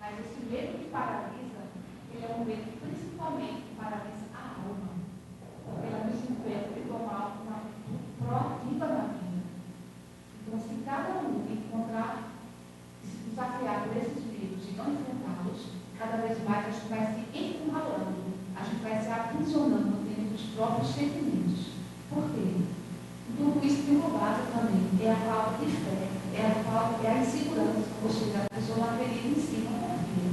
Mas esse medo que paralisa próprios sentimentos. Por quê? Tudo isso tem uma base também, é a falta de fé, é a insegurança, ou seja, a pessoa não acredita em si, não confia.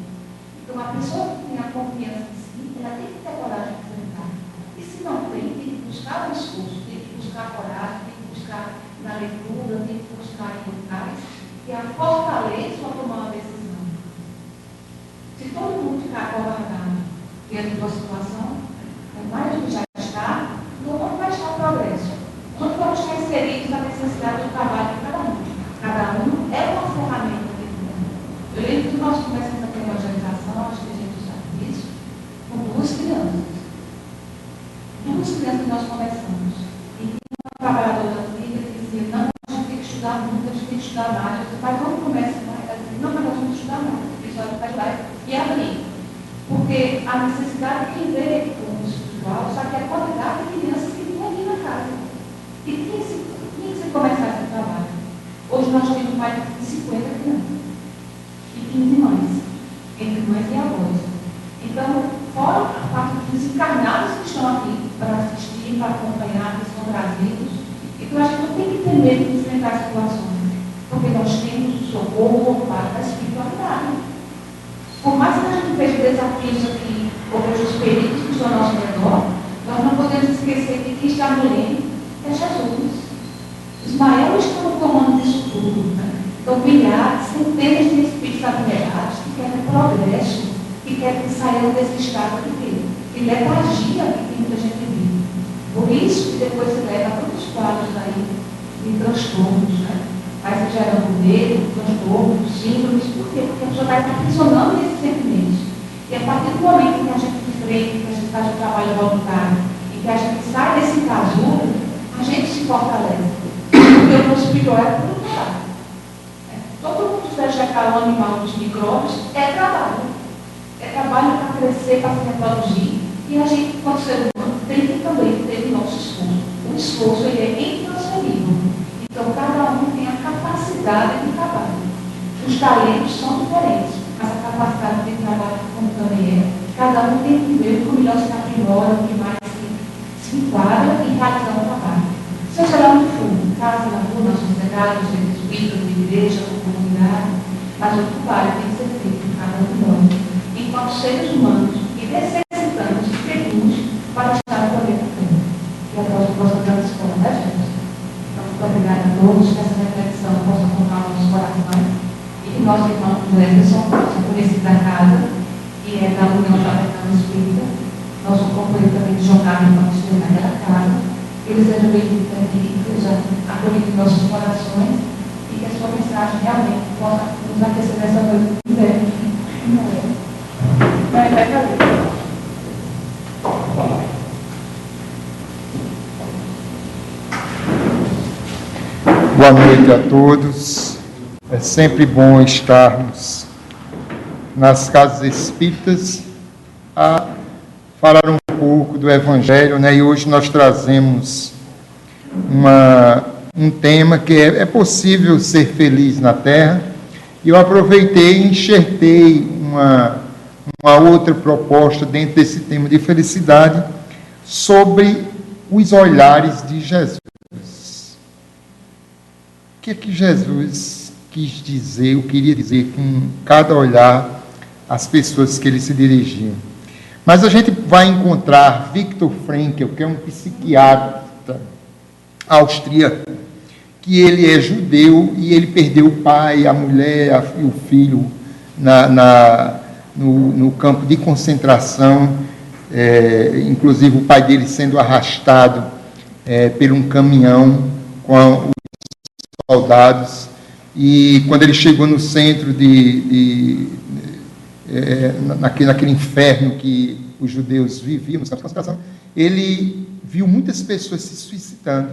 Então, a pessoa que tem a confiança em si, ela tem que ter coragem de enfrentar. E se não tem que buscar o esforço, tem que buscar coragem, tem que buscar na leitura, tem que buscar em locais, que a fortaleza para tomar uma decisão. Se todo mundo ficar acovardado diante de uma situação, mais do que já está, não vai estar progresso. Nós vamos estar inseridos na necessidade do trabalho de cada um. Cada um é uma ferramenta de Deus. Eu lembro que nós começamos a ter uma organização, acho que a gente já fez isso, com duas crianças. Duas crianças que nós começamos. E uma trabalhadora da família que dizia, não, a gente tem que estudar muito, a gente tem que estudar mais. Eu disse, mas vamos começar mais? Ela dizia, não, mas nós vamos estudar mais. O pessoal faz lá e abrir. Porque a necessidade de quem vê como espiritual, só que a qualidade de crianças que estão aqui na casa. E tinha que começar esse trabalho. Hoje nós temos mais de 50 crianças e 15 mães, entre mães e avós. Então, fora a parte dos encarnados que estão aqui para assistir, para acompanhar, que são trazidos, então a gente não tem que ter medo de enfrentar situações, porque nós temos o socorro voltado da espiritualidade. Por mais que a gente veja desafios aqui, ou veja os perigos que estão ao nosso redor, nós não podemos esquecer que quem está no reino é Jesus. Ismael está no comando disso tudo. Então, milhares, centenas de espíritos abnegados que querem progresso, que querem que saiam desse estado de letargia que tem muita gente vive. Por isso que depois se leva a todos os quadros aí de transtornos, Aí se gerando medo, transtornos, síndromes. Por quê? Porque a pessoa vai estar aprisionando nesses sentimentos. E a partir do momento que a gente enfrenta, que a gente faz o trabalho voluntário e que a gente sai desse casulo, a gente se fortalece. Porque o nosso espiritual é voluntário. Todo mundo que vai checar o animal dos micróbios é trabalho. É trabalho para crescer, para se reproduzir. E a gente, quando ser humano, tem que também ter o nosso esforço. O esforço ele é intransferível. Então, cada um tem a capacidade de trabalho. Os talentos são diferentes, mas a capacidade de trabalho, como também é, cada um tem que ver o que melhor se aprimora, o que mais se enquadra e realizar o trabalho. Seja lá no fundo, casa, na rua, na sociedade, nos centros espíritas, na igreja, na comunidade, mas o trabalho tem que ser feito em cada um de nós, enquanto seres humanos, e necessitamos e pedimos para estar no planeta Terra. E a próxima grande escola, gente? Muito obrigada a todos, que essa reflexão possa tocar nossos corações e que nosso irmão Jefferson, conhecido da casa, que é da União Fraterna Espírita, nosso companheiro também de jornada em Patrocínio da casa, que ele seja bem-vindo aqui, que seja acolhido em nossos corações e que a sua mensagem realmente possa nos aquecer nessa noite de inverno. Vai caber. Boa noite a todos. É sempre bom estarmos nas casas espíritas a falar um pouco do Evangelho, E hoje nós trazemos um tema que é possível ser feliz na Terra. E eu aproveitei e enxertei uma outra proposta dentro desse tema de felicidade sobre os olhares de Jesus. O que é que Jesus quis dizer, ou queria dizer com cada olhar às pessoas que ele se dirigia? Mas a gente vai encontrar Viktor Frankl, que é um psiquiatra austríaco, que ele é judeu e ele perdeu o pai, a mulher e o filho no campo de concentração, inclusive o pai dele sendo arrastado por um caminhão com os soldados, e quando ele chegou no centro naquele inferno que os judeus viviam, ele viu muitas pessoas se suicidando.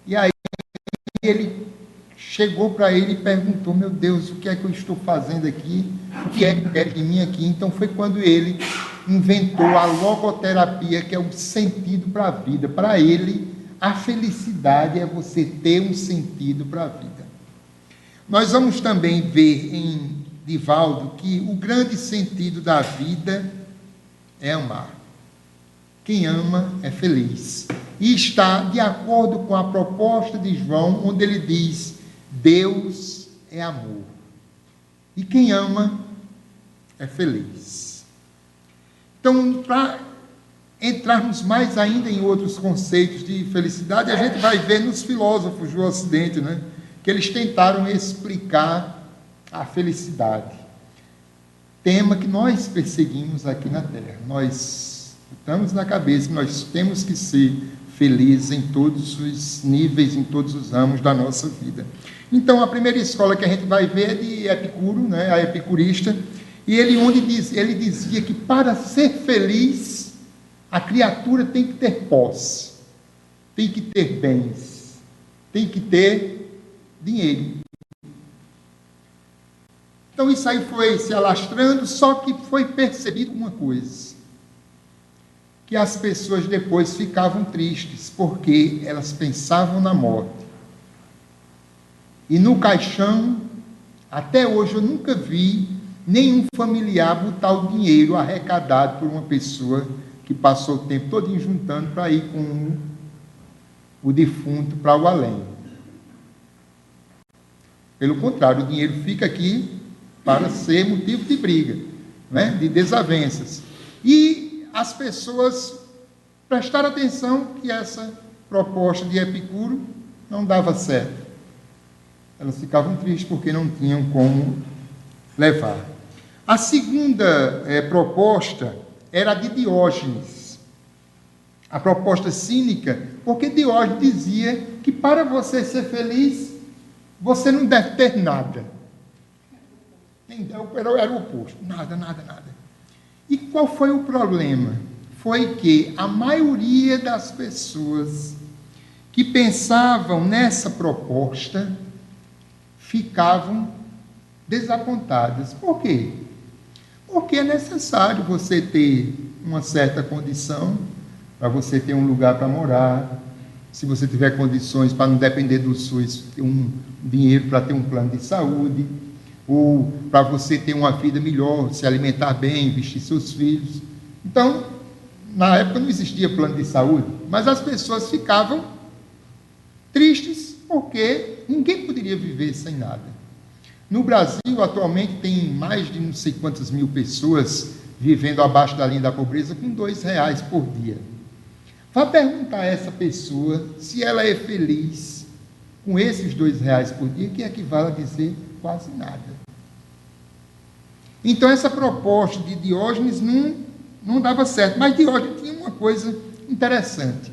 E aí ele chegou para ele e perguntou: meu Deus, o que é que eu estou fazendo aqui? O que é que quer de mim aqui? Então foi quando ele inventou a logoterapia, que é o sentido para a vida. Para ele, a felicidade é você ter um sentido para a vida. Nós vamos também ver em Divaldo que o grande sentido da vida é amar. quem ama é feliz. E está de acordo com a proposta de João, onde ele diz: Deus é amor. E quem ama é feliz. Então, para entrarmos mais ainda em outros conceitos de felicidade, a gente vai ver nos filósofos do Ocidente, né, que eles tentaram explicar a felicidade. Tema que nós perseguimos aqui na Terra. Nós estamos na cabeça que nós temos que ser felizes em todos os níveis, em todos os ramos da nossa vida. Então, a primeira escola que a gente vai ver é de Epicuro, né, a epicurista, e ele dizia que para ser feliz, a criatura tem que ter posse, tem que ter bens, tem que ter dinheiro. Então isso aí foi se alastrando, só que foi percebido uma coisa, que as pessoas depois ficavam tristes, porque elas pensavam na morte. E no caixão, até hoje eu nunca vi nenhum familiar botar o dinheiro arrecadado por uma pessoa que passou o tempo todo juntando para ir com o defunto para o além. Pelo contrário, o dinheiro fica aqui para ser motivo de briga, né? De desavenças. E as pessoas prestaram atenção que essa proposta de Epicuro não dava certo. Elas ficavam tristes porque não tinham como levar. A segunda proposta era a de Diógenes. A proposta cínica, porque Diógenes dizia que para você ser feliz, você não deve ter nada. Era o oposto. Nada, nada, nada. E qual foi o problema? Foi que a maioria das pessoas que pensavam nessa proposta ficavam desapontadas. Por quê? Porque é necessário você ter uma certa condição para você ter um lugar para morar, se você tiver condições para não depender do SUS, ter um dinheiro para ter um plano de saúde, ou para você ter uma vida melhor, se alimentar bem, vestir seus filhos. Então, na época não existia plano de saúde, mas as pessoas ficavam tristes porque ninguém poderia viver sem nada. No Brasil, atualmente, tem mais de não sei quantas mil pessoas vivendo abaixo da linha da pobreza com R$2 por dia. Vá perguntar a essa pessoa se ela é feliz com esses R$2 por dia, que equivale a dizer quase nada. Então, essa proposta de Diógenes não dava certo, mas Diógenes tinha uma coisa interessante.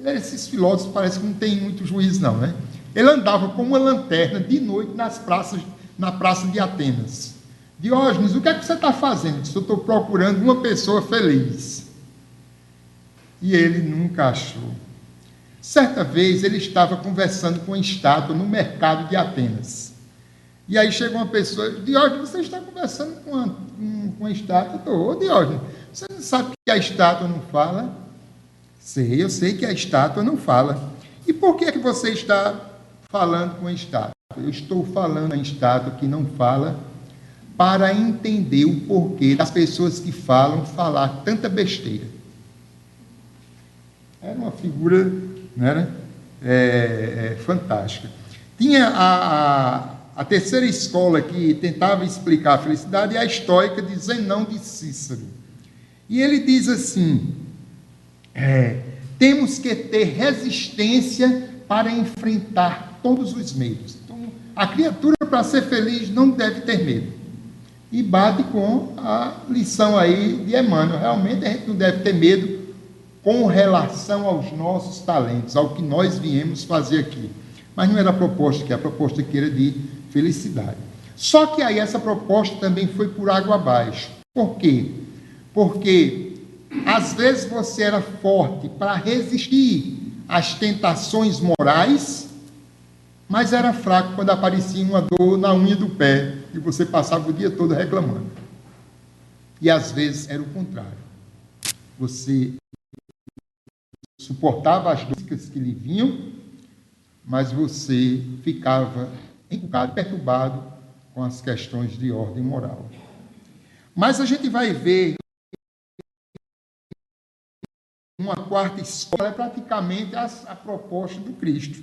Esses filósofos parecem que não têm muito juízo, não, né? Ele andava com uma lanterna de noite na praça de Atenas. Diógenes, o que é que você está fazendo? Ele disse: eu estou procurando uma pessoa feliz. E ele nunca achou. Certa vez ele estava conversando com uma estátua no mercado de Atenas. E aí chegou uma pessoa: Diógenes, você está conversando com uma estátua? Ô, Diógenes, você não sabe que a estátua não fala? Sei, eu sei que a estátua não fala. E por que você está falando com a estátua? Eu estou falando a estátua que não fala para entender o porquê das pessoas que falar tanta besteira. Era uma figura, não era? Fantástica. Tinha a terceira escola que tentava explicar a felicidade, é a estoica de Zenão de Cícero. E ele diz assim: temos que ter resistência para enfrentar todos os medos. Então, a criatura, para ser feliz, não deve ter medo. E bate com a lição aí de Emmanuel. Realmente a gente não deve ter medo com relação aos nossos talentos, ao que nós viemos fazer aqui. Mas não era a proposta que era de felicidade. Só que aí essa proposta também foi por água abaixo. Por quê? Porque às vezes você era forte para resistir às tentações morais, mas era fraco quando aparecia uma dor na unha do pé e você passava o dia todo reclamando. E às vezes era o contrário. Você suportava as dores que lhe vinham, mas você ficava encucado, perturbado com as questões de ordem moral. Mas a gente vai ver uma quarta escola é praticamente a proposta do Cristo,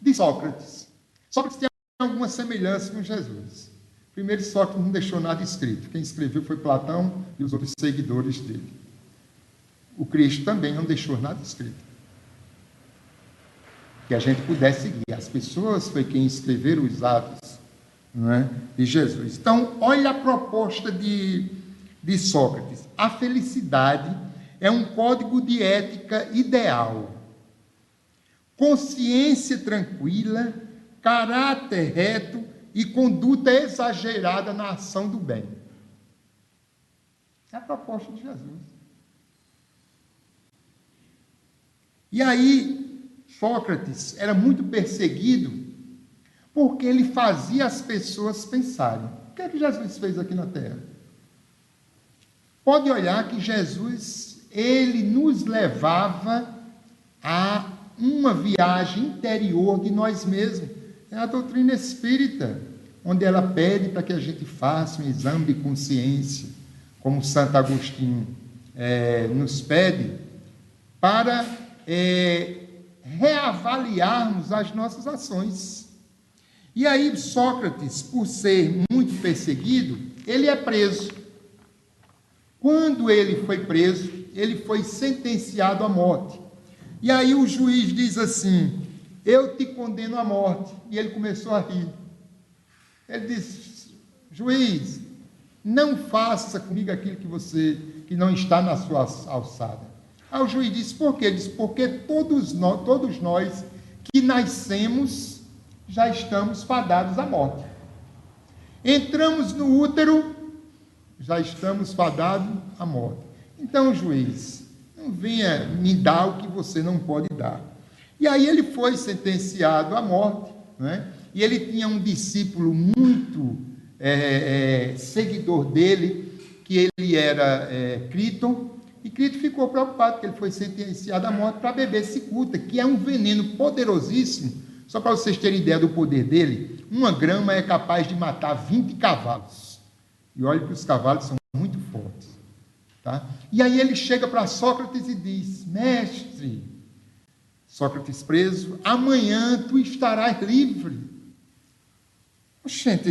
de Sócrates. Sócrates tem alguma semelhança com Jesus. Primeiro, Sócrates não deixou nada escrito. Quem escreveu foi Platão e os outros seguidores dele. O Cristo também não deixou nada escrito que a gente pudesse seguir. As pessoas foi quem escreveram os atos, não é, de Jesus. Então, olha a proposta de Sócrates. A felicidade é um código de ética ideal. Consciência tranquila, caráter reto e conduta exagerada na ação do bem. É a proposta de Jesus. E aí, Sócrates era muito perseguido porque ele fazia as pessoas pensarem. O que é que Jesus fez aqui na Terra? Pode olhar que Jesus, ele nos levava a uma viagem interior de nós mesmos. É a doutrina espírita, onde ela pede para que a gente faça um exame de consciência, como Santo Agostinho nos pede, para reavaliarmos as nossas ações. E aí Sócrates, por ser muito perseguido, ele é preso. Quando ele foi preso, ele foi sentenciado à morte. E aí o juiz diz assim: eu te condeno à morte. E ele começou a rir. Ele disse: juiz, não faça comigo aquilo que não está na sua alçada. Aí o juiz disse: por quê? Ele disse: porque todos nós que nascemos já estamos fadados à morte. Entramos no útero, já estamos fadados à morte. Então, juiz, não venha me dar o que você não pode dar. E aí ele foi sentenciado à morte, né? E ele tinha um discípulo muito seguidor dele, que ele era Críton, e Críton ficou preocupado, porque ele foi sentenciado à morte para beber cicuta, que é um veneno poderosíssimo. Só para vocês terem ideia do poder dele, 1 grama é capaz de matar 20 cavalos. E olha que os cavalos são muito fortes. Tá? E aí ele chega para Sócrates e diz: mestre, Sócrates preso, amanhã tu estarás livre. Oxente,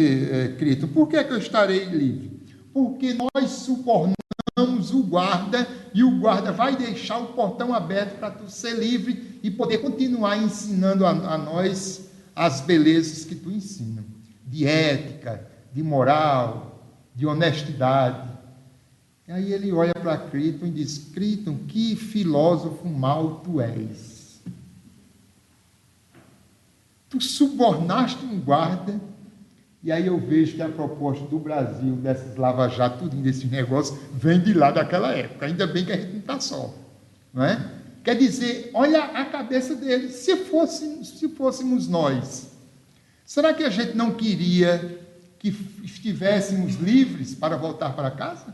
Críton, por que eu estarei livre? Porque nós subornamos o guarda, e o guarda vai deixar o portão aberto para tu ser livre e poder continuar ensinando a nós as belezas que tu ensina, de ética, de moral, de honestidade. E aí ele olha para Críton e diz: Críton, que filósofo mau tu és. Tu subornaste um guarda. E aí eu vejo que a proposta do Brasil, desses lava-jato, tudo desse negócio, vem de lá daquela época. Ainda bem que a gente não está só. Não é? Quer dizer, olha a cabeça dele. Se fôssemos nós, será que a gente não queria que estivéssemos livres para voltar para casa?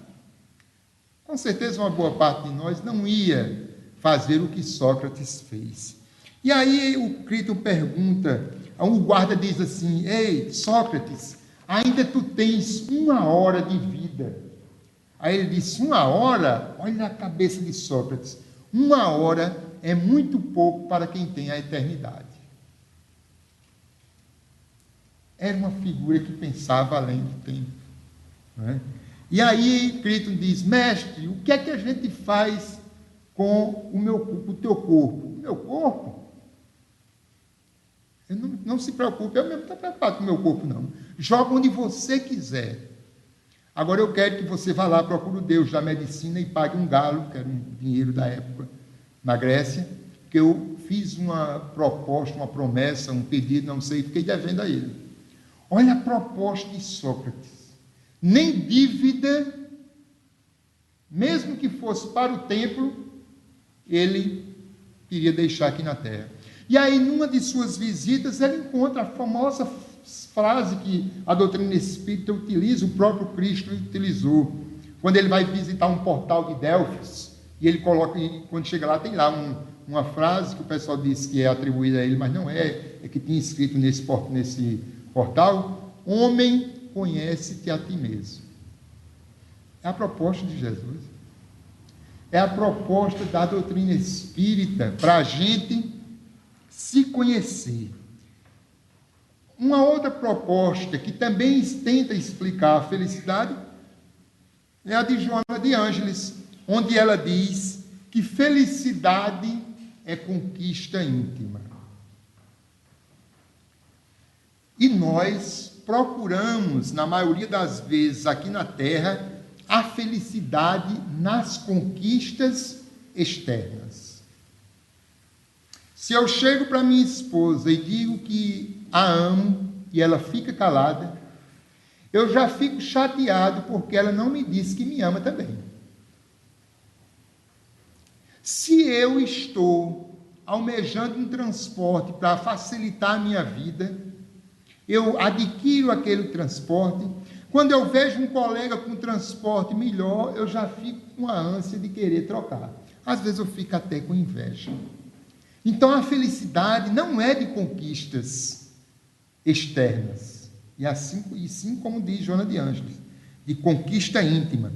Com certeza uma boa parte de nós não ia fazer o que Sócrates fez. E aí o Críton pergunta, o guarda diz assim: ei, Sócrates, ainda tu tens 1 hora de vida. Aí ele disse: 1 hora? Olha a cabeça de Sócrates. 1 hora é muito pouco para quem tem a eternidade. Era uma figura que pensava além do tempo. Não é? E aí Críton diz: mestre, o que é que a gente faz com o teu corpo? O meu corpo? Não se preocupe, eu mesmo não estou preocupado com o meu corpo, não. Joga onde você quiser. Agora eu quero que você vá lá, procure o Deus da medicina e pague um galo, que era um dinheiro da época, na Grécia, que eu fiz uma proposta, uma promessa, um pedido, não sei, fiquei devendo a ele. Olha a proposta de Sócrates. Nem dívida, mesmo que fosse para o templo, ele queria deixar aqui na terra. E aí, numa de suas visitas, ele encontra a famosa frase que a doutrina espírita utiliza, o próprio Cristo utilizou, quando ele vai visitar um portal de Delfos, e ele coloca, e quando chega lá, tem lá uma frase que o pessoal diz que é atribuída a ele, mas não é que tinha escrito nesse portal: homem, conhece-te a ti mesmo. É a proposta de Jesus. é a proposta da doutrina espírita para a gente se conhecer. Uma outra proposta que também tenta explicar a felicidade é a de Joana de Ângeles, onde ela diz que felicidade é conquista íntima. E nós procuramos, na maioria das vezes aqui na Terra, a felicidade nas conquistas externas. Se eu chego para minha esposa e digo que a amo e ela fica calada, eu já fico chateado porque ela não me disse que me ama também. Se eu estou almejando um transporte para facilitar a minha vida, eu adquiro aquele transporte. Quando eu vejo um colega com transporte melhor, eu já fico com a ânsia de querer trocar. Às vezes eu fico até com inveja. Então a felicidade não é de conquistas externas, e sim como diz Joana de Ângeles, de conquista íntima.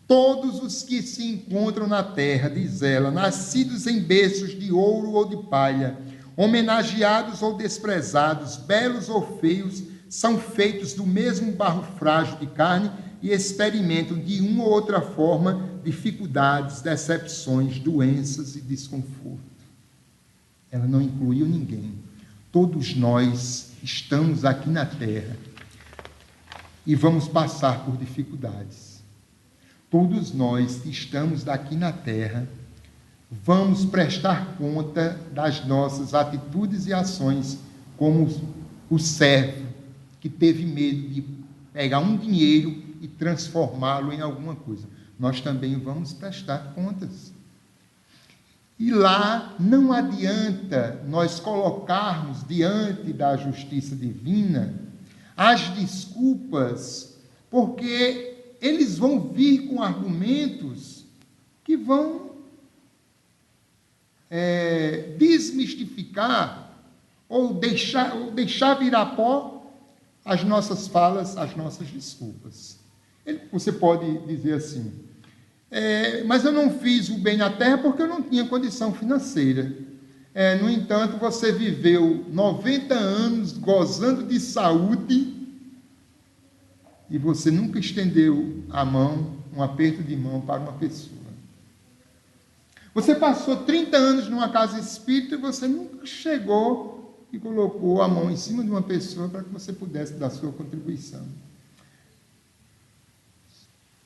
Todos os que se encontram na terra, diz ela, nascidos em berços de ouro ou de palha, homenageados ou desprezados, belos ou feios, são feitos do mesmo barro frágil de carne e experimentam de uma ou outra forma dificuldades, decepções, doenças e desconforto. Ela não incluiu ninguém. Todos nós estamos aqui na terra e vamos passar por dificuldades. Todos nós que estamos aqui na terra vamos prestar conta das nossas atitudes e ações, como o servo que teve medo de pegar um dinheiro e transformá-lo em alguma coisa. Nós também vamos prestar contas. E lá não adianta nós colocarmos diante da justiça divina as desculpas, porque eles vão vir com argumentos que vão desmistificar ou deixar virar pó as nossas falas, as nossas desculpas. Você pode dizer assim, mas eu não fiz o bem na terra porque eu não tinha condição financeira. No entanto, você viveu 90 anos gozando de saúde e você nunca estendeu a mão, um aperto de mão para uma pessoa. Você passou 30 anos numa casa espírita e você nunca chegou e colocou a mão em cima de uma pessoa para que você pudesse dar sua contribuição.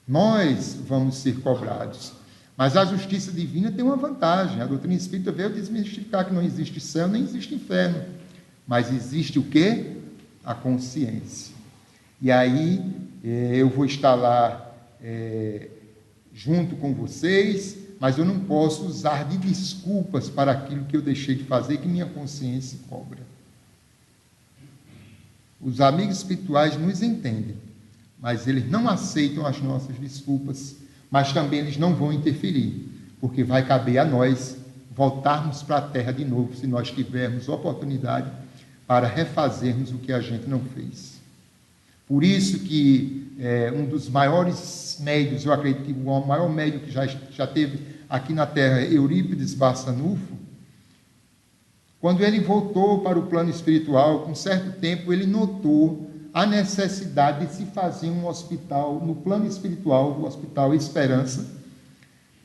Nós vamos ser cobrados. Mas a justiça divina tem uma vantagem. A doutrina espírita veio desmistificar que não existe céu, nem existe inferno. Mas existe o quê? A consciência. E aí eu vou estar lá junto com vocês, mas eu não posso usar de desculpas para aquilo que eu deixei de fazer, que minha consciência cobra. Os amigos espirituais nos entendem, mas eles não aceitam as nossas desculpas, mas também eles não vão interferir, porque vai caber a nós voltarmos para a terra de novo, se nós tivermos oportunidade para refazermos o que a gente não fez. Por isso que um dos maiores médios, eu acredito que o maior médio que já teve aqui na Terra, Eurípides Barçanufo, quando ele voltou para o plano espiritual, com certo tempo ele notou a necessidade de se fazer um hospital, no plano espiritual, o Hospital Esperança,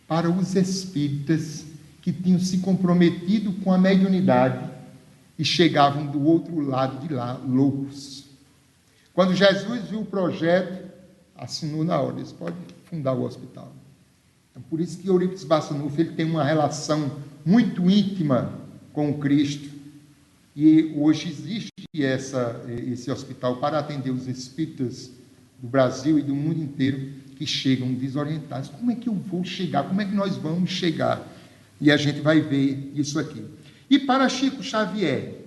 para os espíritas que tinham se comprometido com a mediunidade e chegavam do outro lado de lá, loucos. Quando Jesus viu o projeto, assinou na hora, eles podem fundar o hospital. Então, por isso que Eurípides Barçanufo ele tem uma relação muito íntima com o Cristo. E hoje existe esse hospital para atender os espíritas do Brasil e do mundo inteiro que chegam desorientados. Como é que eu vou chegar? Como é que nós vamos chegar? E a gente vai ver isso aqui. E para Chico Xavier,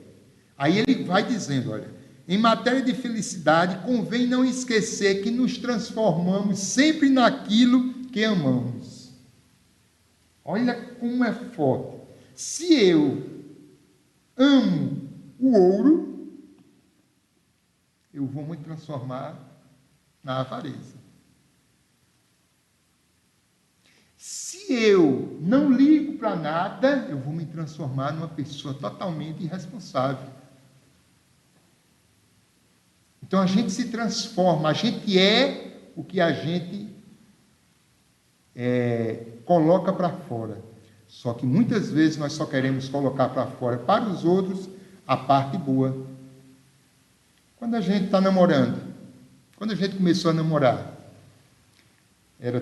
aí ele vai dizendo, olha, em matéria de felicidade, convém não esquecer que nos transformamos sempre naquilo que amamos. Olha como é forte. Se eu amo o ouro, eu vou me transformar na avareza. Se eu não ligo para nada, eu vou me transformar numa pessoa totalmente irresponsável. Então a gente se transforma, a gente é o que a gente coloca para fora. Só que muitas vezes nós só queremos colocar para fora, para os outros, a parte boa. Quando a gente está namorando, quando a gente começou a namorar,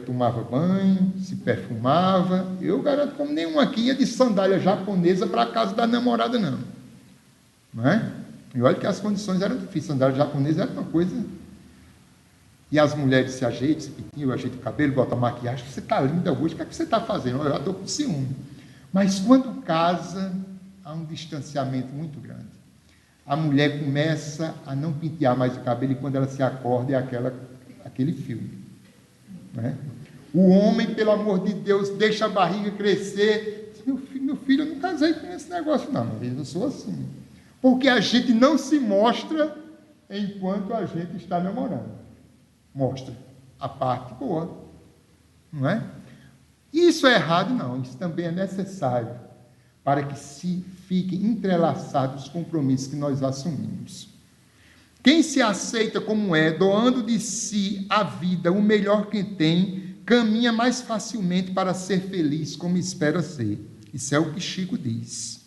tomava banho, se perfumava. Eu garanto como nenhum aqui ia de sandália japonesa para a casa da namorada, não. Não é? E olha que as condições eram difíceis. Sandália japonesa era uma coisa. E as mulheres se ajeitam, se pintam, ajeitam o cabelo, botam maquiagem. Você está linda hoje, o que é que você está fazendo? Eu já estou com ciúme. Mas quando casa, há um distanciamento muito grande. A mulher começa a não pentear mais o cabelo e quando ela se acorda é aquele filme. Né? O homem, pelo amor de Deus, deixa a barriga crescer. Meu filho, eu não casei com esse negócio, não. Eu sou assim. Porque a gente não se mostra enquanto a gente está namorando. Mostra a parte boa. Não é? Isso é errado, não. Isso também é necessário para que se fiquem entrelaçados os compromissos que nós assumimos. Quem se aceita como é, doando de si a vida, o melhor que tem, caminha mais facilmente para ser feliz como espera ser. Isso é o que Chico diz.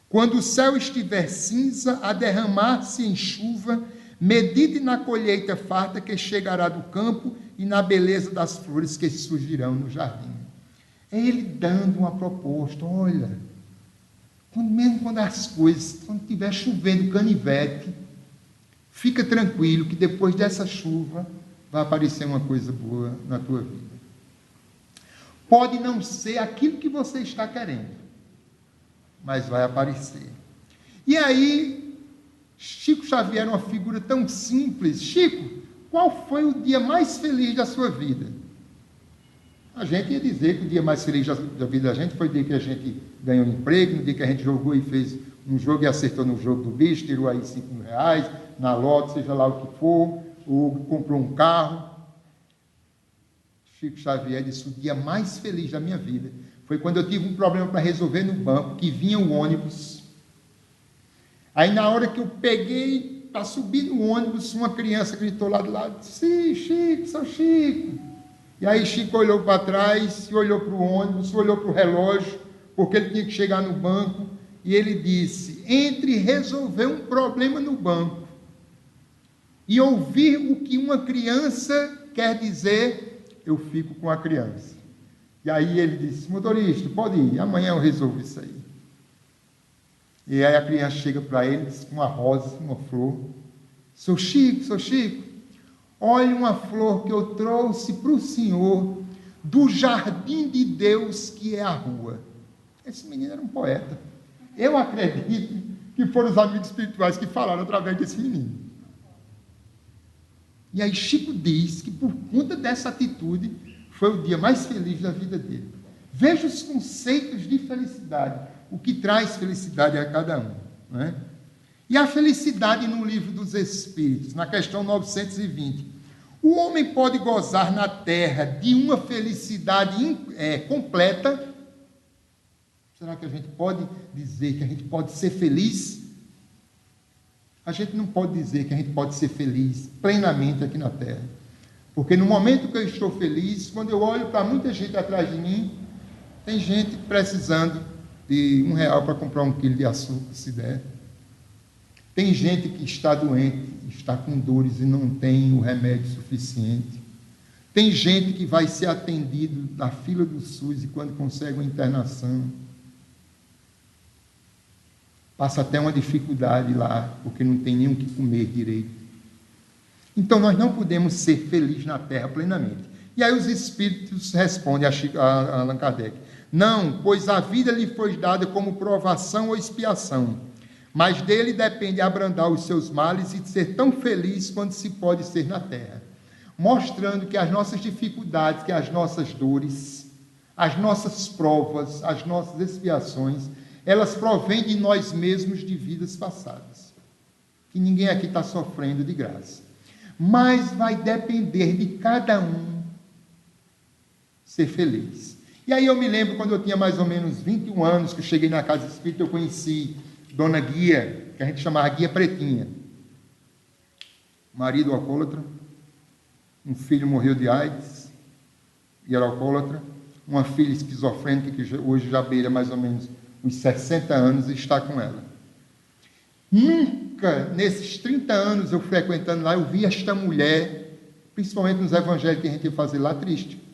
Quando o céu estiver cinza, a derramar-se em chuva, medite na colheita farta que chegará do campo e na beleza das flores que surgirão no jardim. É ele dando uma proposta, olha, mesmo quando as coisas, quando estiver chovendo canivete, fica tranquilo que depois dessa chuva vai aparecer uma coisa boa na tua vida. Pode não ser aquilo que você está querendo, mas vai aparecer. E aí, Chico Xavier era uma figura tão simples. Chico, qual foi o dia mais feliz da sua vida? A gente ia dizer que o dia mais feliz da vida da gente foi o dia que a gente ganhou um emprego, no dia que a gente jogou e fez um jogo e acertou no jogo do bicho, tirou aí 5 mil reais, na lote, seja lá o que for, ou comprou um carro. Chico Xavier disse, o dia mais feliz da minha vida foi quando eu tive um problema para resolver no banco, que vinha o ônibus. Aí na hora que eu peguei para subir no ônibus, uma criança gritou lá do lado, sim, Chico, sou Chico. E aí Chico olhou para trás, olhou para o ônibus, olhou para o relógio, porque ele tinha que chegar no banco, e ele disse, entre resolver um problema no banco e ouvir o que uma criança quer dizer, eu fico com a criança. E aí ele disse, motorista, pode ir, amanhã eu resolvo isso aí. E aí a criança chega para ele, diz, com uma rosa, uma flor, sou Chico, olha uma flor que eu trouxe para o senhor do jardim de Deus que é a rua. Esse menino era um poeta. Eu acredito que foram os amigos espirituais que falaram através desse menino. E aí Chico diz que por conta dessa atitude foi o dia mais feliz da vida dele. Veja os conceitos de felicidade, o que traz felicidade a cada um. Não é? E a felicidade no Livro dos Espíritos, na questão 920. O homem pode gozar na terra de uma felicidade completa. Será que a gente pode dizer que a gente pode ser feliz? A gente não pode dizer que a gente pode ser feliz plenamente aqui na terra. Porque no momento que eu estou feliz, quando eu olho para muita gente atrás de mim, tem gente precisando de R$1 para comprar 1 quilo de açúcar, se der. Tem gente que está doente, está com dores e não tem o remédio suficiente. Tem gente que vai ser atendido na fila do SUS e quando consegue uma internação, passa até uma dificuldade lá, porque não tem nem o que comer direito. Então, nós não podemos ser felizes na terra plenamente. E aí os espíritos respondem a Allan Kardec, não, pois a vida lhe foi dada como provação ou expiação, mas dele depende abrandar os seus males e ser tão feliz quanto se pode ser na terra, mostrando que as nossas dificuldades, que as nossas dores, as nossas provas, as nossas expiações, elas provêm de nós mesmos de vidas passadas, que ninguém aqui está sofrendo de graça, mas vai depender de cada um ser feliz. E aí eu me lembro, quando eu tinha mais ou menos 21 anos, que eu cheguei na casa espírita, eu conheci Dona Guia, que a gente chamava Guia Pretinha. Marido alcoólatra, um filho morreu de AIDS, e era alcoólatra, uma filha esquizofrênica, que hoje já beira mais ou menos uns 60 anos, e está com ela. Nunca, nesses 30 anos eu frequentando lá, eu vi esta mulher, principalmente nos evangelhos que a gente ia fazer lá, triste.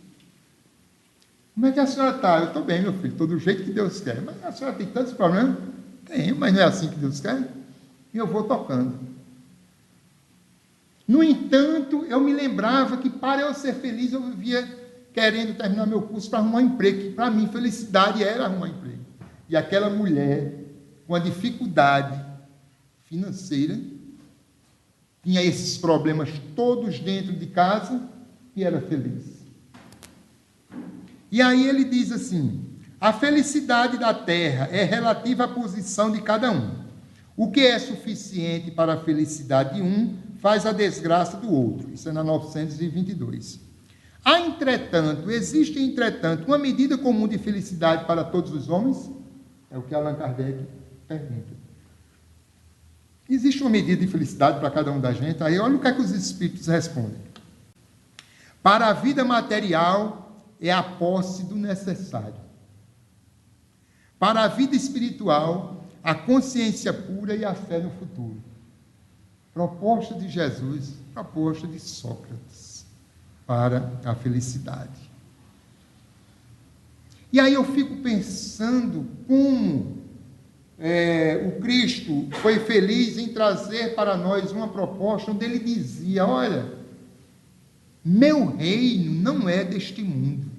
Como é que a senhora está? Eu estou bem, meu filho, estou do jeito que Deus quer. Mas a senhora tem tantos problemas? Tenho, mas não é assim que Deus quer? E eu vou tocando. No entanto, eu me lembrava que para eu ser feliz, eu vivia querendo terminar meu curso para arrumar um emprego, que para mim felicidade era arrumar emprego. E aquela mulher, com a dificuldade financeira, tinha esses problemas todos dentro de casa e era feliz. E aí ele diz assim: a felicidade da terra é relativa à posição de cada um. O que é suficiente para a felicidade de um faz a desgraça do outro. Isso é na 922. Existe, entretanto, uma medida comum de felicidade para todos os homens? É o que Allan Kardec pergunta. Existe uma medida de felicidade para cada um da gente? Aí olha o que é que os espíritos respondem. Para a vida material é a posse do necessário. Para a vida espiritual, a consciência pura e a fé no futuro. Proposta de Jesus, proposta de Sócrates para a felicidade. E aí eu fico pensando como o Cristo foi feliz em trazer para nós uma proposta onde ele dizia: olha, meu reino não é deste mundo.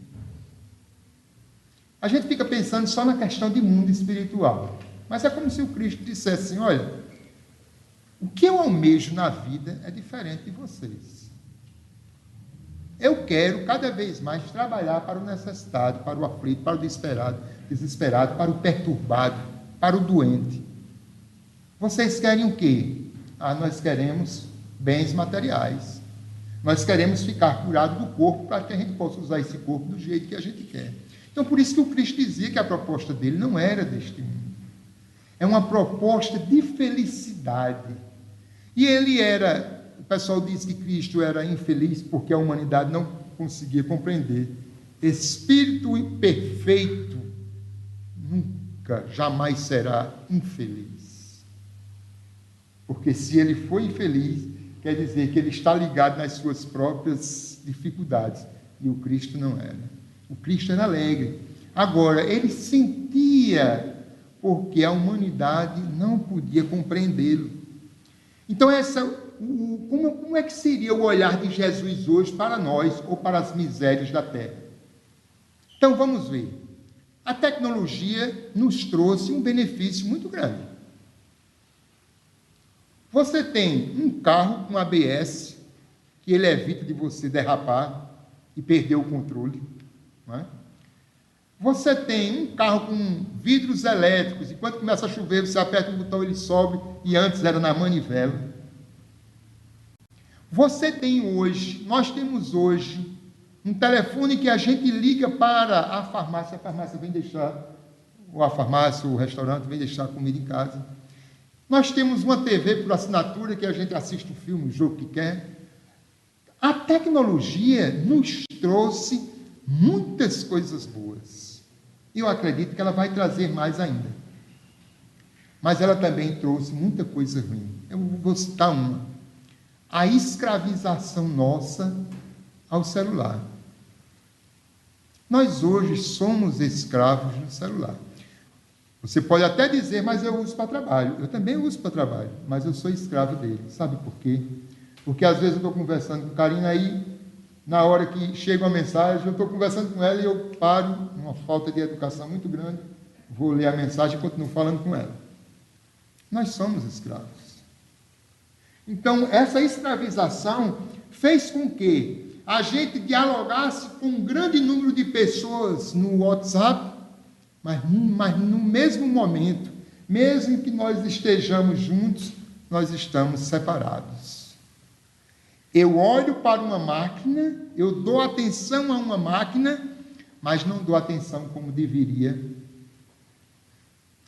A gente fica pensando só na questão de mundo espiritual, mas é como se o Cristo dissesse assim: olha, o que eu almejo na vida é diferente de vocês. Eu quero cada vez mais trabalhar para o necessitado, para o aflito, para o desesperado, para o perturbado, para o doente. Vocês querem o quê? Nós queremos bens materiais. Nós queremos ficar curado do corpo para que a gente possa usar esse corpo do jeito que a gente quer. Então, por isso que o Cristo dizia que a proposta dele não era deste mundo. É uma proposta de felicidade. E o pessoal diz que Cristo era infeliz porque a humanidade não conseguia compreender. Espírito perfeito nunca, jamais será infeliz. Porque se ele foi infeliz, quer dizer que ele está ligado nas suas próprias dificuldades. E o Cristo não era. O Cristo era alegre. Agora, ele sentia porque a humanidade não podia compreendê-lo. Então, como é que seria o olhar de Jesus hoje para nós ou para as misérias da terra? Então, vamos ver. A tecnologia nos trouxe um benefício muito grande. Você tem um carro com ABS, que ele evita de você derrapar e perder o controle. Não é? Você tem um carro com vidros elétricos, e quando começa a chover, você aperta um botão, ele sobe, e antes era na manivela. Nós temos hoje, um telefone que a gente liga para a farmácia vem deixar, ou a farmácia, ou o restaurante vem deixar a comida em casa. Nós temos uma TV por assinatura que a gente assiste o filme, o jogo que quer. A tecnologia nos trouxe muitas coisas boas. Eu acredito que ela vai trazer mais ainda. Mas ela também trouxe muita coisa ruim. Eu vou citar uma. A escravização nossa ao celular. Nós hoje somos escravos do celular. Você pode até dizer, mas eu uso para trabalho. Eu também uso para trabalho, mas eu sou escravo dele. Sabe por quê? Porque às vezes eu estou conversando com Karina aí, na hora que chega uma mensagem, eu estou conversando com ela e eu paro, uma falta de educação muito grande, vou ler a mensagem e continuo falando com ela. Nós somos escravos. Então, essa escravização fez com que a gente dialogasse com um grande número de pessoas no WhatsApp, mas no mesmo momento, mesmo que nós estejamos juntos, nós estamos separados. Eu olho para uma máquina, eu dou atenção a uma máquina, mas não dou atenção como deveria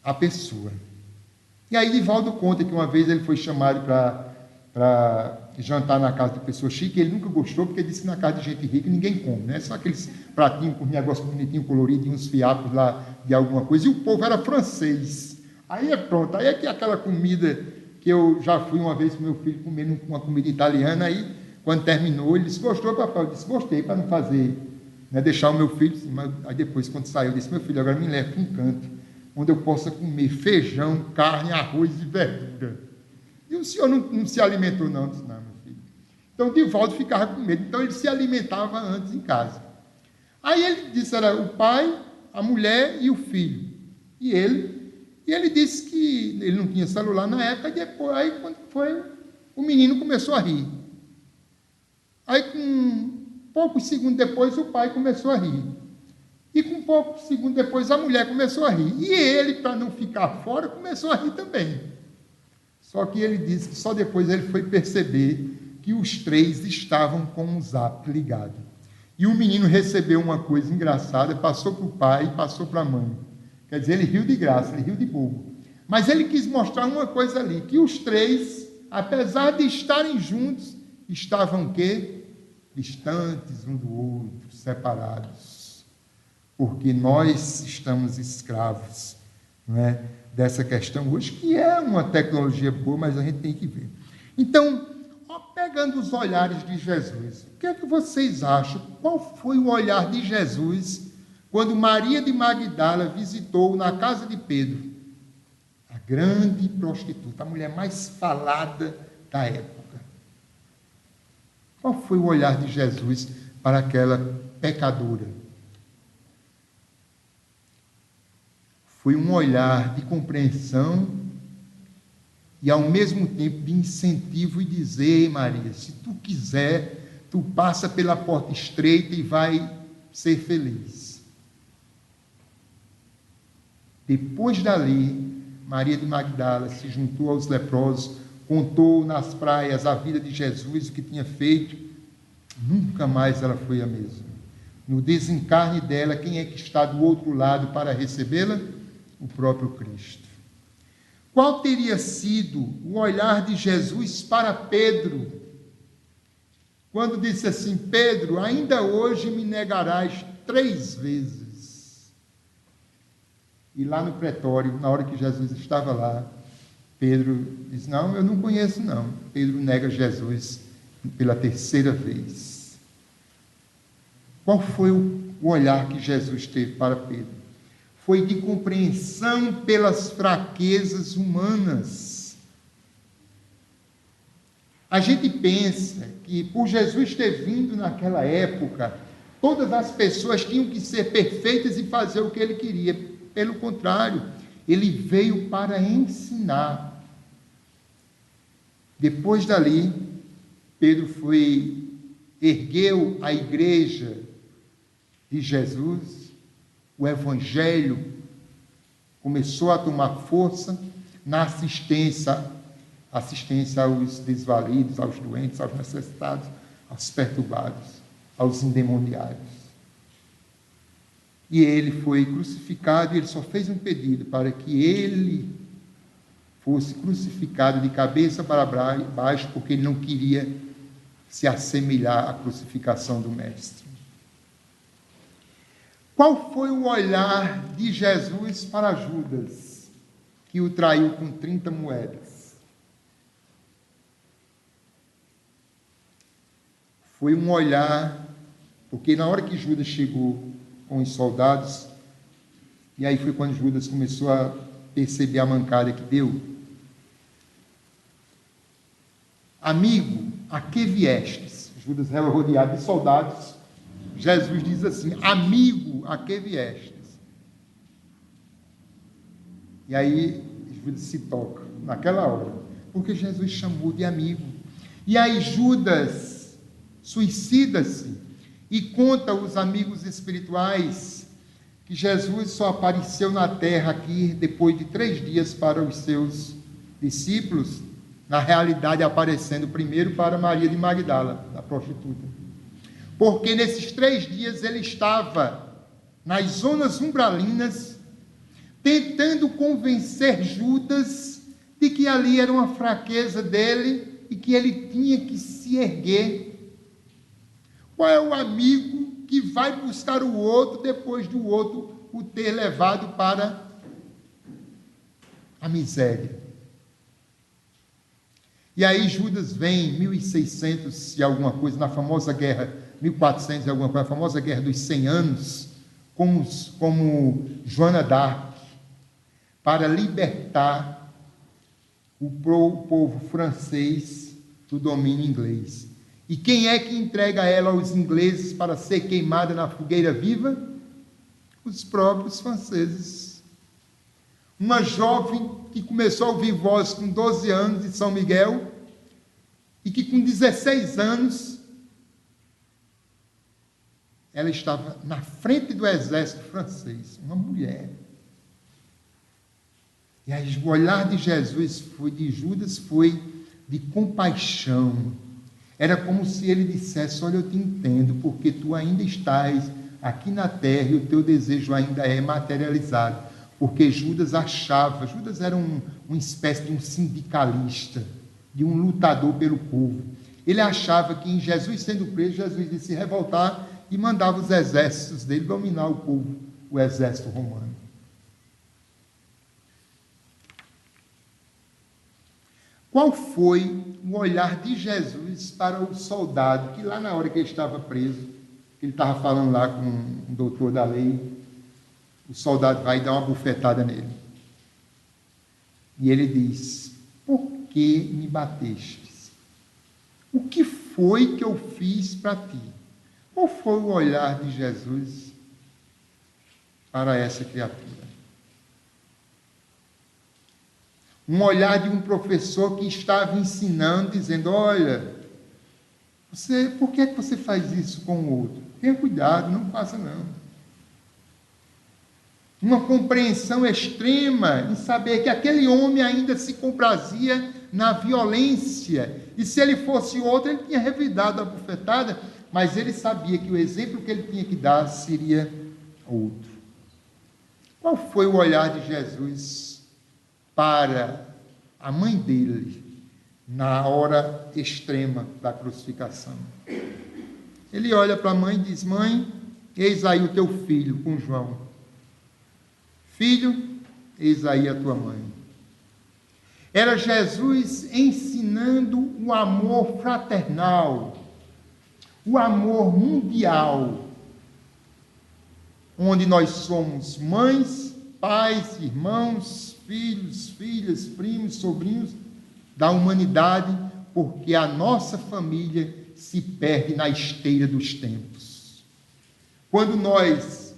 a pessoa. E aí Divaldo conta que uma vez ele foi chamado para jantar na casa de pessoa chique, ele nunca gostou, porque disse que na casa de gente rica ninguém come, né? Só aqueles pratinhos com negócio bonitinho, colorido, e uns fiapos lá de alguma coisa, e o povo era francês. Aí é pronto, aí é que aquela comida que eu já fui uma vez com meu filho comendo uma comida italiana, aí quando terminou, ele disse, gostou, papai? Eu disse, gostei, para não fazer, né, deixar o meu filho, mas aí depois, quando saiu, eu disse, meu filho, agora me leva para um canto, onde eu possa comer feijão, carne, arroz e verdura. E o senhor não se alimentou, não? Eu disse, não, meu filho. Então, Divaldo ficava com medo. Então, ele se alimentava antes em casa. Aí ele disse, era o pai, a mulher e o filho. E ele disse que ele não tinha celular na época, e depois, aí quando foi, o menino começou a rir. Aí, com poucos segundos depois, o pai começou a rir. E com poucos segundos depois, a mulher começou a rir. E ele, para não ficar fora, começou a rir também. Só que ele disse que só depois ele foi perceber que os três estavam com o zap ligado. E o menino recebeu uma coisa engraçada, passou para o pai e passou para a mãe. Quer dizer, ele riu de graça, ele riu de bobo. Mas ele quis mostrar uma coisa ali, que os três, apesar de estarem juntos, estavam o quê? Distantes um do outro, separados. Porque nós estamos escravos, não é? Dessa questão hoje, que é uma tecnologia boa, mas a gente tem que ver. Então, pegando os olhares de Jesus, o que é que vocês acham? Qual foi o olhar de Jesus quando Maria de Magdala visitou na casa de Pedro a grande prostituta, a mulher mais falada da época? Qual foi o olhar de Jesus para aquela pecadora? Foi um olhar de compreensão e, ao mesmo tempo, de incentivo e dizer, Maria, se tu quiser, tu passa pela porta estreita e vai ser feliz. Depois dali, Maria de Magdala se juntou aos leprosos, contou nas praias a vida de Jesus, o que tinha feito. Nunca mais ela foi a mesma. No desencarne dela, quem é que está do outro lado para recebê-la? O próprio Cristo. Qual teria sido o olhar de Jesus para Pedro, quando disse assim, Pedro, ainda hoje me negarás 3 vezes? E lá no pretório, na hora que Jesus estava lá, Pedro diz, não, eu não conheço não. Pedro nega Jesus pela 3ª vez. Qual foi o olhar que Jesus teve para Pedro? Foi de compreensão pelas fraquezas humanas. A gente pensa que, por Jesus ter vindo naquela época, todas as pessoas tinham que ser perfeitas e fazer o que ele queria. Pelo contrário, ele veio para ensinar. Depois dali, Pedro ergueu a igreja de Jesus. O Evangelho começou a tomar força na assistência aos desvalidos, aos doentes, aos necessitados, aos perturbados, aos endemoniados. E ele foi crucificado, e ele só fez um pedido para que ele fosse crucificado de cabeça para baixo, porque ele não queria se assemelhar à crucificação do Mestre. Qual foi o olhar de Jesus para Judas, que o traiu com 30 moedas? Foi um olhar, porque na hora que Judas chegou com os soldados, e aí foi quando Judas começou a perceber a mancada que deu. Amigo, a que viestes? Judas era rodeado de soldados. Jesus diz assim, amigo, a que viestes? E aí Judas se toca, naquela hora, porque Jesus chamou de amigo. E aí Judas suicida-se e conta aos amigos espirituais que Jesus só apareceu na terra aqui depois de 3 dias para os seus discípulos, na realidade aparecendo primeiro para Maria de Magdala, a prostituta. Porque nesses 3 dias ele estava nas zonas umbralinas, tentando convencer Judas de que ali era uma fraqueza dele e que ele tinha que se erguer. Qual é o amigo que vai buscar o outro depois do outro o ter levado para a miséria? E aí Judas vem em 1600 e alguma coisa, na famosa guerra, 1400 e alguma coisa, a famosa guerra dos 100 anos, como Joana d'Arc, para libertar o povo francês do domínio inglês. E quem é que entrega ela aos ingleses para ser queimada na fogueira viva? Os próprios franceses. Uma jovem que começou a ouvir voz com 12 anos de São Miguel e que com 16 anos ela estava na frente do exército francês, uma mulher. E aí o olhar de Judas foi de compaixão. Era como se ele dissesse: olha, eu te entendo, porque tu ainda estás aqui na terra e o teu desejo ainda é materializado. Porque Judas era uma espécie de um sindicalista, de um lutador pelo povo. Ele achava que em Jesus sendo preso, Jesus ia se revoltar e mandava os exércitos dele dominar o povo, o exército romano. Qual foi o olhar de Jesus para o soldado que lá na hora que ele estava preso, ele estava falando lá com um doutor da lei, o soldado vai dar uma bufetada nele. E ele diz: por que me batestes? O que foi que eu fiz para ti? Qual foi o olhar de Jesus para essa criatura? Um olhar de um professor que estava ensinando, dizendo: olha, por que é que você faz isso com o outro? Tenha cuidado, não faça não. Uma compreensão extrema em saber que aquele homem ainda se comprazia na violência, e se ele fosse outro, ele tinha revidado a bufetada, mas ele sabia que o exemplo que ele tinha que dar seria outro. Qual foi o olhar de Jesus para a mãe dele na hora extrema da crucificação? Ele olha para a mãe e diz: mãe, eis aí o teu filho, com João. Filho, eis aí a tua mãe. Era Jesus ensinando o amor fraternal, o amor mundial, onde nós somos mães, pais, irmãos, filhos, filhas, primos, sobrinhos da humanidade, porque a nossa família se perde na esteira dos tempos. Quando nós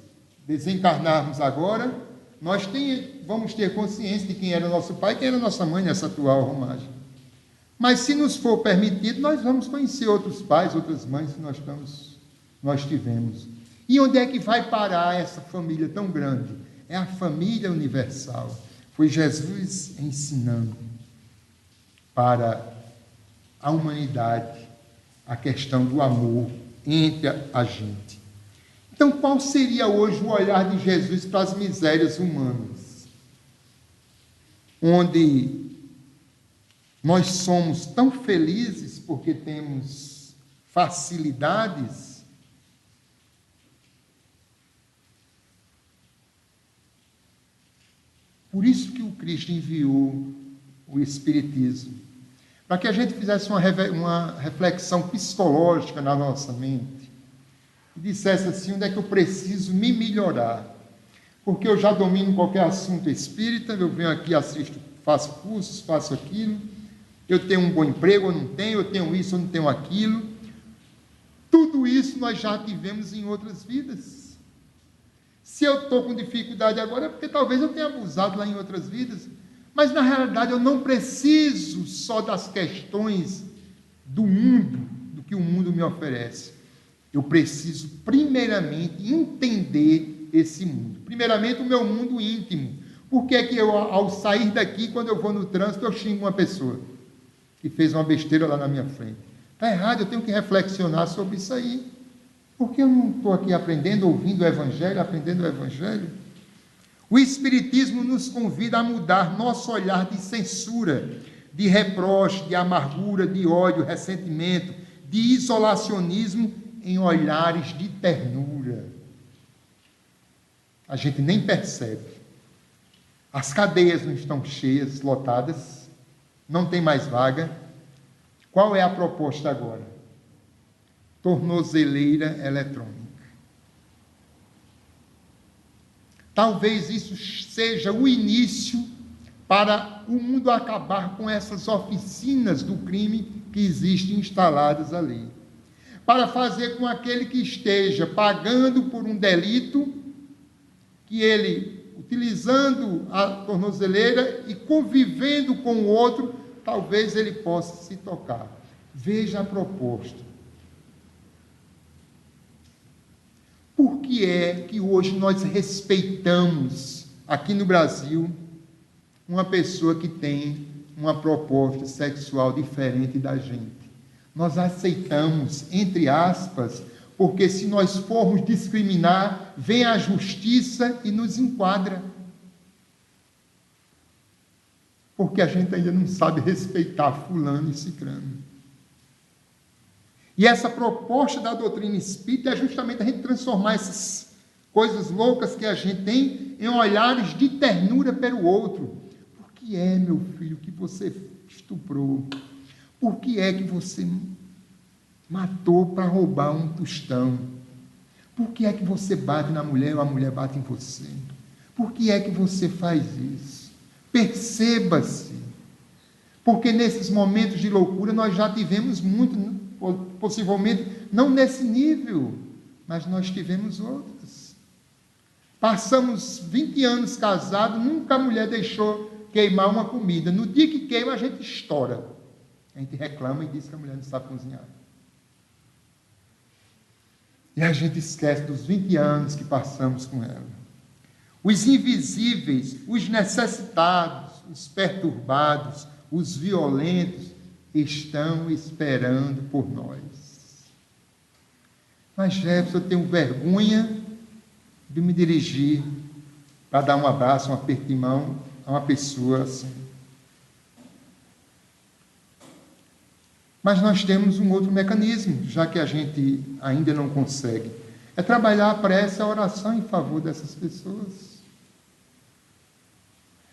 desencarnarmos agora, nós vamos ter consciência de quem era nosso pai e quem era nossa mãe nessa atual romagem. Mas se nos for permitido, nós vamos conhecer outros pais, outras mães que nós tivemos. E onde é que vai parar essa família tão grande? É a família universal. Foi Jesus ensinando para a humanidade a questão do amor entre a gente. Então, qual seria hoje o olhar de Jesus para as misérias humanas? Onde nós somos tão felizes porque temos facilidades, por isso que o Cristo enviou o Espiritismo, para que a gente fizesse uma reflexão psicológica na nossa mente, e dissesse assim: onde é que eu preciso me melhorar? Porque eu já domino qualquer assunto espírita, eu venho aqui, assisto, faço cursos, faço aquilo, eu tenho um bom emprego, eu não tenho, eu tenho isso, eu não tenho aquilo. Tudo isso nós já tivemos em outras vidas. Se eu estou com dificuldade agora, é porque talvez eu tenha abusado lá em outras vidas. Mas, na realidade, eu não preciso só das questões do mundo, do que o mundo me oferece. Eu preciso, primeiramente, entender esse mundo. Primeiramente, o meu mundo íntimo. Por que é que eu, ao sair daqui, quando eu vou no trânsito, eu xingo uma pessoa que fez uma besteira lá na minha frente? Está errado, eu tenho que reflexionar sobre isso aí. Porque eu não estou aqui aprendendo, ouvindo o Evangelho, aprendendo o Evangelho? O Espiritismo nos convida a mudar nosso olhar de censura, de reproche, de amargura, de ódio, ressentimento, de isolacionismo em olhares de ternura. A gente nem percebe. As cadeias não estão cheias, lotadas, não tem mais vaga. Qual é a proposta agora? Tornozeleira eletrônica. Talvez isso seja o início para o mundo acabar com essas oficinas do crime que existem instaladas ali. Para fazer com aquele que esteja pagando por um delito, que ele, utilizando a tornozeleira e convivendo com o outro, talvez ele possa se tocar. Veja a proposta. Por que é que hoje nós respeitamos, aqui no Brasil, uma pessoa que tem uma proposta sexual diferente da gente? Nós aceitamos, entre aspas, porque se nós formos discriminar, vem a justiça e nos enquadra. Porque a gente ainda não sabe respeitar fulano e cicrano. E essa proposta da doutrina espírita é justamente a gente transformar essas coisas loucas que a gente tem em olhares de ternura pelo outro. Por que é, meu filho, que você estuprou? Por que é que você matou para roubar um tostão? Por que é que você bate na mulher ou a mulher bate em você? Por que é que você faz isso? Perceba-se. Porque nesses momentos de loucura nós já tivemos muito, possivelmente não nesse nível, mas nós tivemos outras. Passamos 20 anos casados, nunca a mulher deixou queimar uma comida. No dia que queima, a gente estoura. A gente reclama e diz que a mulher não sabe cozinhar. E a gente esquece dos 20 anos que passamos com ela. Os invisíveis, os necessitados, os perturbados, os violentos, estão esperando por nós. Mas, Jefferson, eu tenho vergonha de me dirigir para dar um abraço, um aperto de mão a uma pessoa assim. Mas nós temos um outro mecanismo, já que a gente ainda não consegue. É trabalhar a prece, a oração em favor dessas pessoas.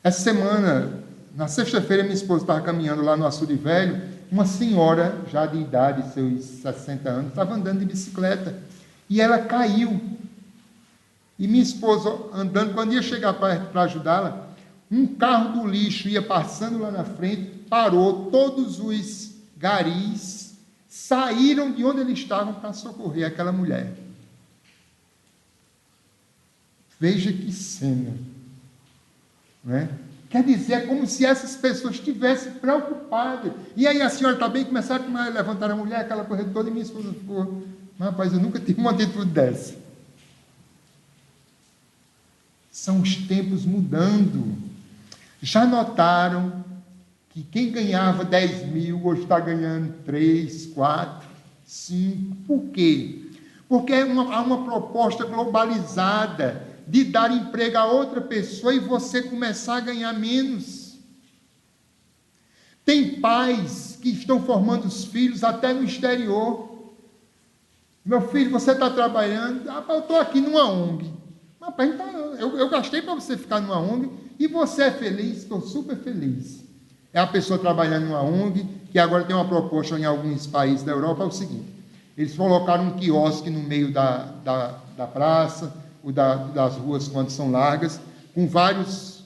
Essa semana, na sexta-feira, minha esposa estava caminhando lá no Açude Velho, uma senhora, já de idade, seus 60 anos, estava andando de bicicleta, e ela caiu. E minha esposa, andando, quando ia chegar para ajudá-la, um carro do lixo ia passando lá na frente, parou, todos os garis saíram de onde eles estavam para socorrer aquela mulher. Veja que cena, não é? Quer dizer, é como se essas pessoas estivessem preocupadas. E aí a senhora está bem? Começaram a levantar a mulher, aquela corrida toda, e minha esposa ficou, mas, rapaz, eu nunca tive uma atitude dessa. São os tempos mudando. Já notaram que quem ganhava 10 mil hoje está ganhando 3, 4, 5. Por quê? Porque há uma proposta globalizada de dar emprego a outra pessoa e você começar a ganhar menos. Tem pais que estão formando os filhos até no exterior. Meu filho, você está trabalhando? Ah, eu estou aqui numa ONG. Rapaz, então, eu gastei para você ficar numa ONG e você é feliz? Estou super feliz. É a pessoa trabalhando numa ONG, que agora tem uma proposta em alguns países da Europa, é o seguinte: eles colocaram um quiosque no meio da praça, ou das ruas quando são largas, com vários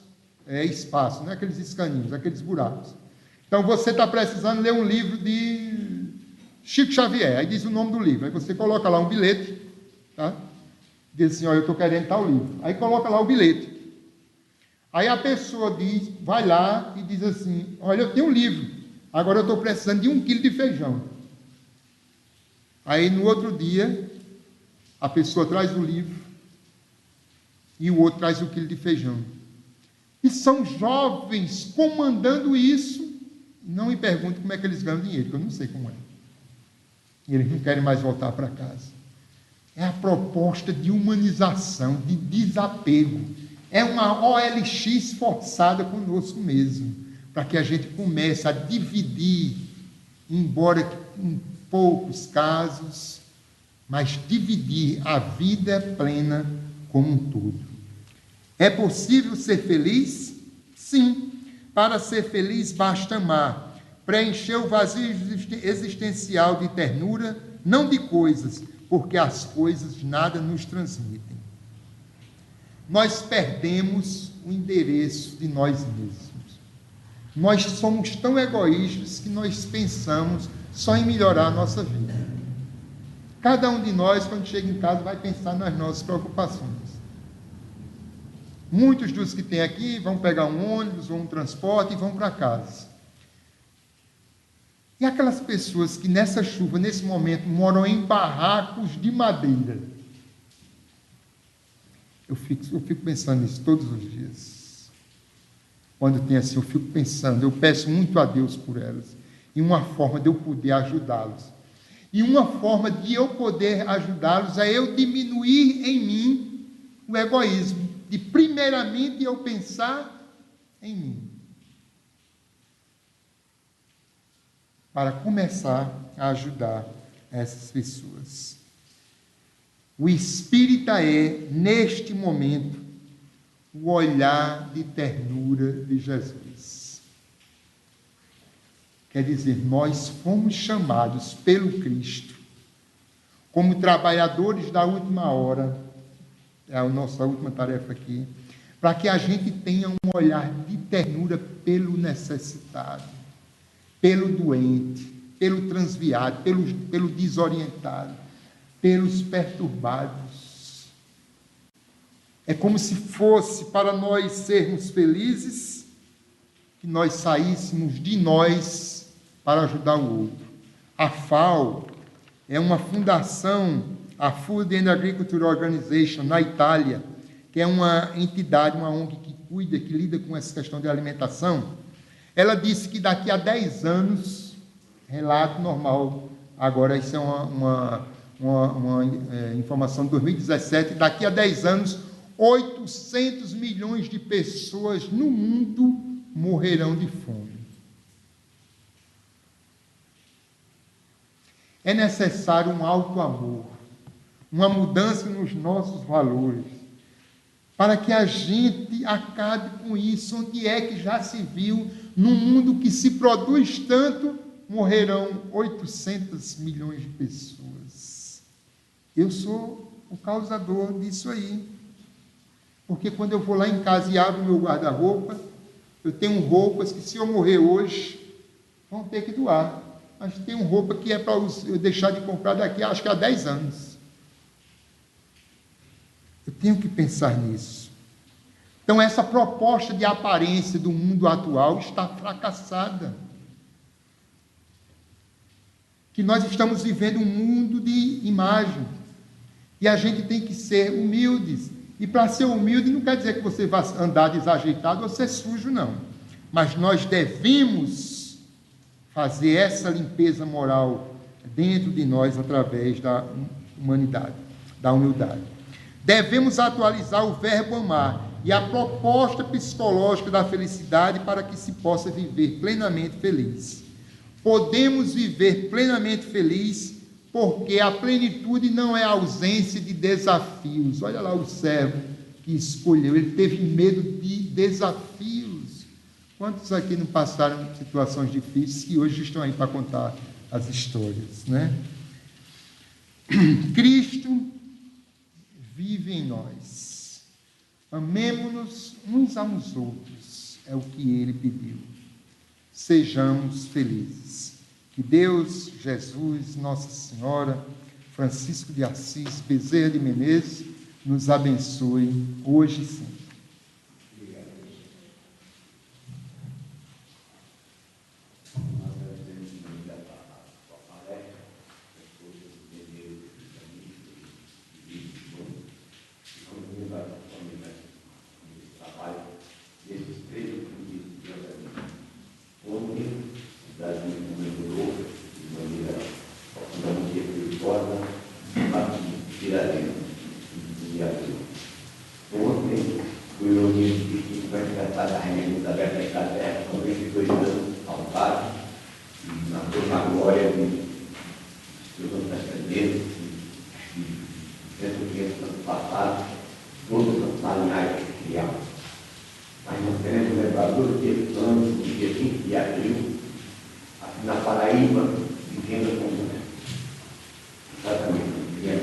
espaços, não é aqueles escaninhos, aqueles buracos. Então você está precisando ler um livro de Chico Xavier, aí diz o nome do livro, aí você coloca lá um bilhete, tá? Diz assim, olha, eu estou querendo tal livro. Aí coloca lá o bilhete. Aí a pessoa diz, vai lá e diz assim, olha, eu tenho um livro, agora eu estou precisando de 1 quilo de feijão. Aí no outro dia, a pessoa traz o livro e o outro traz 1 quilo de feijão. E são jovens comandando isso. Não me pergunte como é que eles ganham dinheiro, porque eu não sei como é. E eles não querem mais voltar para casa. É a proposta de humanização, de desapego. É uma OLX forçada conosco mesmo, para que a gente comece a dividir, embora em poucos casos, mas dividir a vida plena como um todo. É possível ser feliz? Sim. Para ser feliz basta amar, preencher o vazio existencial de ternura, não de coisas, porque as coisas nada nos transmitem. Nós perdemos o endereço de nós mesmos. Nós somos tão egoístas que nós pensamos só em melhorar a nossa vida. Cada um de nós, quando chega em casa, vai pensar nas nossas preocupações. Muitos dos que tem aqui vão pegar um ônibus ou um transporte e vão para casa. E aquelas pessoas que nessa chuva, nesse momento, moram em barracos de madeira. Eu fico pensando nisso todos os dias. Quando tem assim, eu fico pensando, eu peço muito a Deus por elas. E uma forma de eu poder ajudá-los. E uma forma de eu poder ajudá-los é eu diminuir em mim o egoísmo. De primeiramente eu pensar em mim. Para começar a ajudar essas pessoas. O espírita é, neste momento, o olhar de ternura de Jesus. Quer dizer, nós fomos chamados pelo Cristo, como trabalhadores da última hora, é a nossa última tarefa aqui, para que a gente tenha um olhar de ternura pelo necessitado, pelo doente, pelo transviado, pelo desorientado, pelos perturbados. É como se fosse para nós sermos felizes, que nós saíssemos de nós para ajudar o outro. A FAO é uma fundação, a Food and Agriculture Organization, na Itália, que é uma entidade, uma ONG que cuida, que lida com essa questão de alimentação. Ela disse que daqui a 10 anos, relato normal, agora isso é uma informação de 2017, daqui a 10 anos, 800 milhões de pessoas no mundo morrerão de fome. É necessário um alto amor, uma mudança nos nossos valores, para que a gente acabe com isso. Onde é que já se viu, num mundo que se produz tanto, morrerão 800 milhões de pessoas? Eu sou o causador disso aí. Porque quando eu vou lá em casa e abro meu guarda-roupa, eu tenho roupas que, se eu morrer hoje, vão ter que doar. Mas tem roupa que é para eu deixar de comprar daqui, acho que há 10 anos. Eu tenho que pensar nisso. Então, essa proposta de aparência do mundo atual está fracassada. Que nós estamos vivendo um mundo de imagem. E a gente tem que ser humildes. E para ser humilde não quer dizer que você vá andar desajeitado ou ser sujo, não. Mas nós devemos fazer essa limpeza moral dentro de nós através da humanidade, da humildade. Devemos atualizar o verbo amar e a proposta psicológica da felicidade para que se possa viver plenamente feliz. Podemos viver plenamente feliz porque a plenitude não é a ausência de desafios. Olha lá o servo que escolheu, ele teve medo de desafios. Quantos aqui não passaram situações difíceis que hoje estão aí para contar as histórias, né? Cristo vive em nós. Amemo-nos uns aos outros, é o que ele pediu. Sejamos felizes. Que Deus, Jesus, Nossa Senhora, Francisco de Assis, Bezerra de Menezes, nos abençoe hoje e sempre. Tirar dia a dia. Ontem, fui reunido de 50 da Rainha Isabel da Inglaterra, 92 anos, altares, e na turma glória de seus antecedentes, de 100 anos passados, todos na linhagem crial. Mas nós queremos lembrar dois dias antes, no dia 5 de abril, aqui na Paraíba, vivendo com exatamente no dia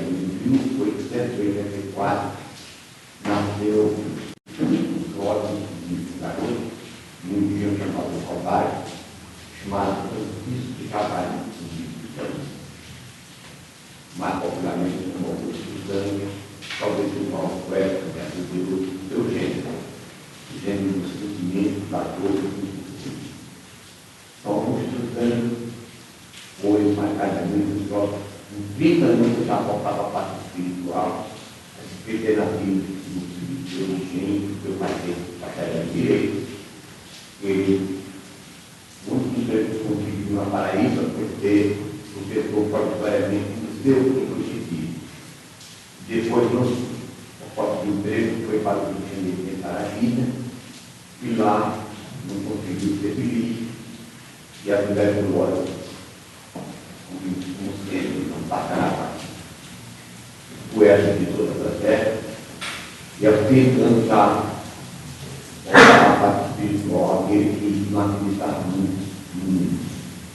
1884, nasceu um jovem garoto, num dia chamado Calvário, chamado Francisco de Carvalho, mais popularmente como Augusto Dânia, talvez o maior poeta que atribuiu o seu gênero, o gênero do sentimento, da dor, São Augusto Dânia foi marcadamente só, com 30 anos já voltava a parte espiritual, as expectativas do seu engenho, do seu parceiro de direito. Ele, muito tempo conseguiu na Paraíba, porque obrigatoriamente no seu objetivo. Depois, no posto de emprego, foi para o Rio de tentar a vida, e lá não conseguiu ser feliz, e a mulher do óleo, como sempre, não passava o poeta de todas as terras, e aos 30 anos já a parte espiritual, aquele que não acreditava muito,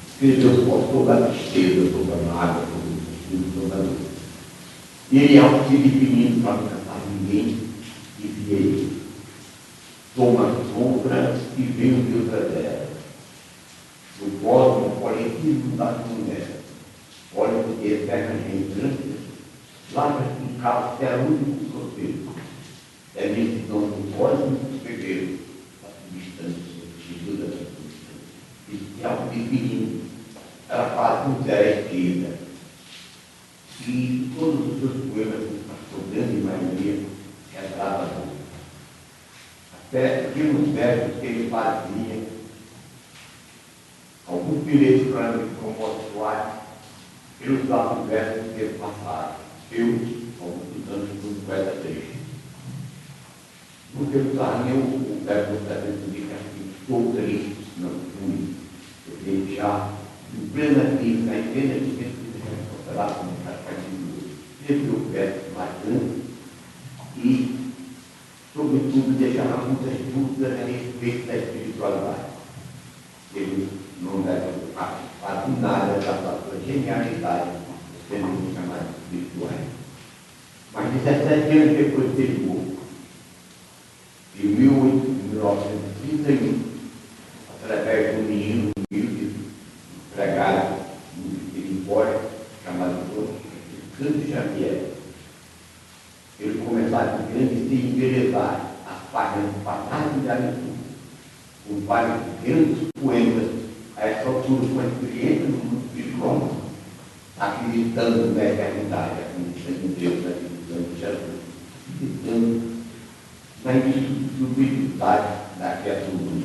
escreveu toda a tristeza, toda a mágoa, toda a dor. E ele, ao se definindo para não cansar ninguém, dizia ele: toma sombra e vê o Deus da terra. No cosmo coletivo da mulher, olha porque eterna reentrância, lá em casa é o único sorteio. É nesse dom do cosmo pegueiro, a substância, Jesus da substância. E ao definindo, ela faz muito à esquerda. E todos os seus poemas, a sua grande maioria, retrata a dor. Até pelos versos que ele fazia, alguns bilhetes para mim, como posso falar, ele usava os versos que ele passava. Eu, alguns anos, fui poeta triste. Não quero usar nem o verbo da República, estou triste, não fui. Porque já, em plena crise, na plena crise, lá com o partido, teve o verso marcante e, sobretudo, deixava muitas dúvidas a respeito da espiritualidade. Ele não deve participar de nada da sua genialidade, sendo chamados espirituais. Mas 17 anos depois dele morto, em 1931, através de um menino humilde, pregado no Vitória, chamado Francisco Xavier, ele começava a se enveredar as páginas passadas de aventura, com vários grandes poemas, a essa altura com a experiência do mundo espiritual, acreditando na eternidade, acreditando em Deus, acreditando em Jesus, acreditando na insubstituibilidade da criatura.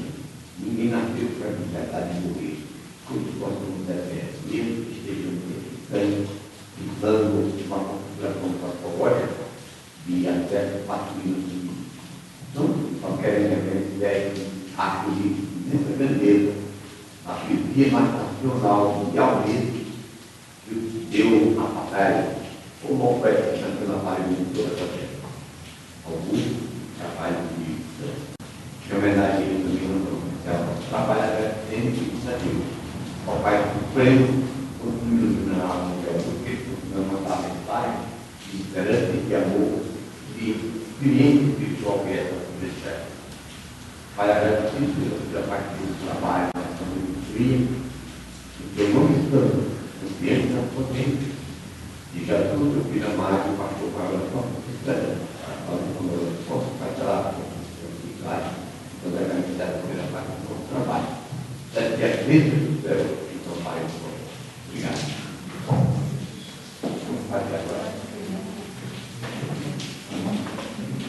Ninguém nasceu para a liberdade de morrer. Todos nós somos eternos, mesmo que estejam necessitando, usando uma configuração psicológica de até 4 minutos. Então, só querem essa ideia de ato de imensa grandeza, a poesia mais nacional, mundial mesmo, que deu a batalha, como o poeta cantando a Paraíba de toda a terra. Augusto trabalho de homenagem a ele também no comercial, trabalha sempre isso aqui. O Pai Supremo, o número general mundial, porque não mandar mensagem de esperança e de amor, de experiência espiritual que é essa comercial. Vai agradecer pela parte do trabalho, da sabedoria, porque não estamos no tempo da potência de Jesus, o filho amado, o pastor Paulo, vai falar com a toda a organização da primeira parte do nosso trabalho. Às vezes,